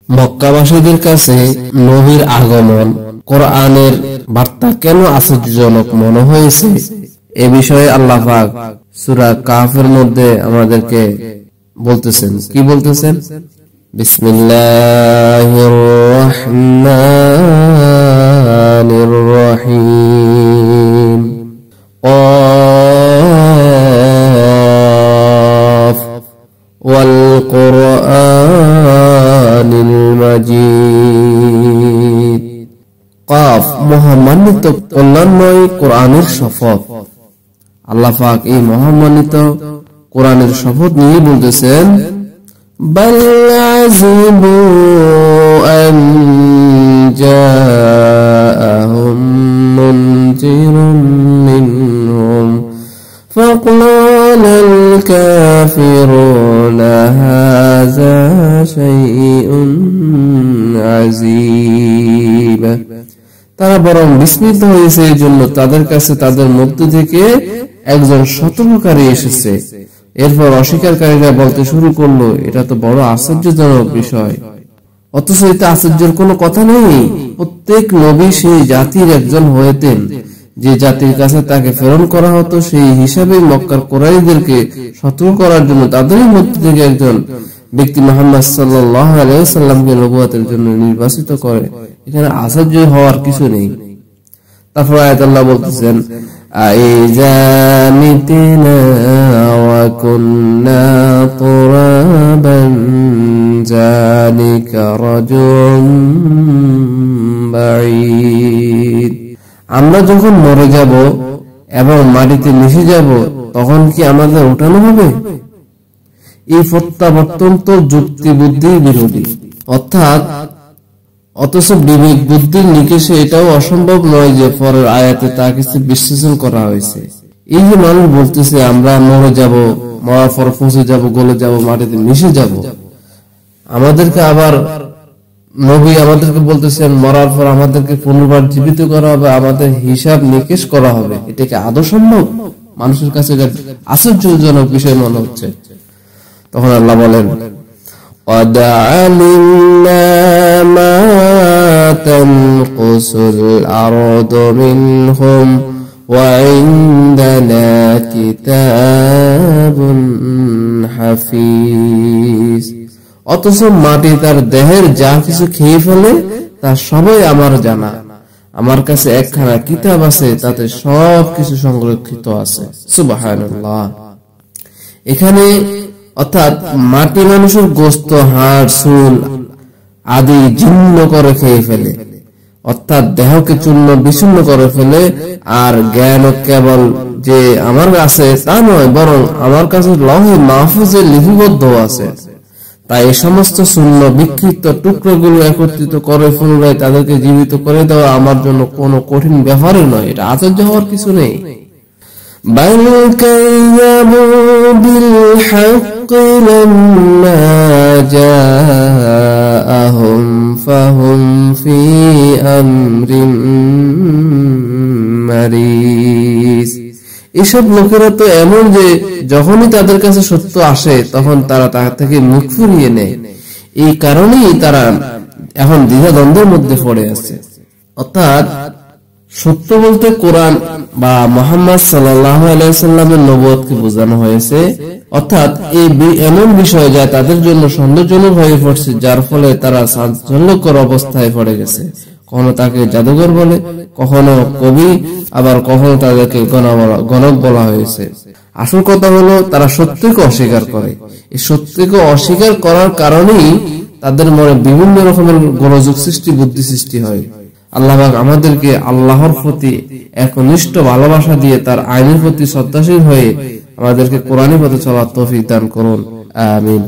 মক্কাবাসীদের কাছে নবীর আগমন কোরআনের বার্তা কেন আশ্চর্যজনক মনে হয়েছে এ বিষয়ে আল্লাহ পাক সূরা কাহফের মধ্যে আমাদেরকে বলতেছেন। কি বলতেছেন? বিসমিল্লাহির রহমানির রহিম। قاف والقرآن المجيد। قاف মহামান্বিত কল্যাণময় কোরআনের শপথ। আল্লাহ পাক এই মহামান্বিত কোরআনের শপথ নিয়ে বলতেছেন, বাল আজিবু আন জাআহুম মুনজিরুম মিনহুম ফাকালাল কাফিরুনা হাযা শাইউন আযীব। তারা বরং বিস্মিত হয়েছে এই জন্য তাদের কাছে তাদের মধ্য থেকে একজন সতর্ককারী এসেছে। এরপর অস্বীকারীরা বলতে শুরু করলো, এটা তো বড় আশ্চর্যজনক বিষয়। অথচ এতে আশ্চর্যের কোনো কথা নেই। প্রত্যেক নবী সেই জাতির একজন হতেন, যে জাতির কাছে তাকে প্রেরণ করা হতো। সেই হিসাবে মক্কার কুরাইশদেরকে সতর্ক করার জন্য তাদেরই মধ্যে থেকে একজন ব্যক্তি মুহাম্মদ সাল্লাল্লাহু আলাইহি ওয়াসাল্লামকে নবুয়তের জন্য নির্বাচিত করে। এখানে আশ্চর্য হওয়ার কিছু নেই। তারপর আয়াত আল্লাহ বলতেছেন, আইযা মিতনা ওয়া কুননা তুরাবান যালিকা রাজুম বাঈদ। আমরা যখন মরে যাব এবং মাটিতে মিশে যাব তখন কি আমাদের উঠানো হবে? এই প্রত্যাবর্তন তো যুক্তি বুদ্ধির বিরোধী, অথচ বিবেক বুদ্ধির নিকেশে এটাও অসম্ভব নয় যে পরের আয়াতে তা কিছু বিশ্লেষণ করা হয়েছে। এই যে মানুষ বলতেছে আমরা মরে যাব, মরার পর পৌঁছে যাব, গলে যাব, মাটিতে মিশে যাব, আমাদেরকে আবার নবী আমাদেরকে বলতেছেন মরার পর আমাদেরকে পুনর্বার জীবিত করা হবে, আমাদের হিসাব নিকেশ করা হবে। এটা কি আদৌ সম্ভব? মানুষের কাছে আশ্চর্যজনক বিষয় মনে হচ্ছে। তখন আল্লাহ বলেন, قد علمنا ما تنقص الأرض منهم وعندنا كتاب حفيظ। অথচ মাটি তার দেহের যা কিছু খেয়ে ফেলে তা সবই আমার জানা। আমার কাছে একখানা কিতাব আছে, তাতে সব কিছু সংরক্ষিত আছে। সুবহানাল্লাহ। এখানে অর্থাৎ মাটি মানুষের গোস্ত, হাড়, চুল আদি জীর্ণ করে খেয়ে ফেলে, অর্থাৎ দেহকে চূর্ণ বিচূর্ণ করে ফেলে। আর জ্ঞান কেবল যে আমার কাছে তা নয়, বরং আমার কাছে লৌহে মাহফুজে লিপিবদ্ধ আছে। তাই এই সমস্ত শূন্য বিকৃত টুকরোগুলো একত্রিত করে পুনরায় তাদেরকে জীবিত করে দেওয়া আমার জন্য কোনো কঠিন ব্যাপারই নয়। এটা আশ্চর্য হওয়ার কিছু নেই। بل كذبوا بالحق لما جاءهم فهم في أمر مريض। এসব লোকেরা তো এমন যে যখনই তাদের কাছে সত্য আসে তখন তারা তা থেকে মুখ ফিরিয়ে নেয়। এই কারণেই তারা এখন দ্বিধাদ্বন্দ্বের মধ্যে পড়ে আছে। অর্থাৎ সত্য বলতে কোরআন বা মুহাম্মদ সাল্লাল্লাহু আলাইহি ওয়াসাল্লামের নবুয়তকে বোঝানো হয়েছে। অর্থাৎ এই এমন বিষয় যা তাদের জন্য সন্দেহজনক হয়ে পড়ছে, যার ফলে তারা চাঞ্চল্যকর অবস্থায় পড়ে গেছে। কখনো তাকে জাদুঘর বলে, কখনো কবি, আবার কখনো তাদেরকে গণক বলা হয়েছে। আসল কথা হলো তারা সত্যকে অস্বীকার করে। এই সত্যকে অস্বীকার করার কারণেই তাদের মনে বিভিন্ন রকমের গোলযোগ সৃষ্টি, বুদ্ধি সৃষ্টি হয়। আল্লাহ পাক আমাদেরকে আল্লাহর প্রতি একনিষ্ঠ ভালোবাসা দিয়ে তার আইনের প্রতি শ্রদ্ধাশীল হয়ে আমাদেরকে কোরআনের পথে চলার তৌফিক দান করুন। আমিন।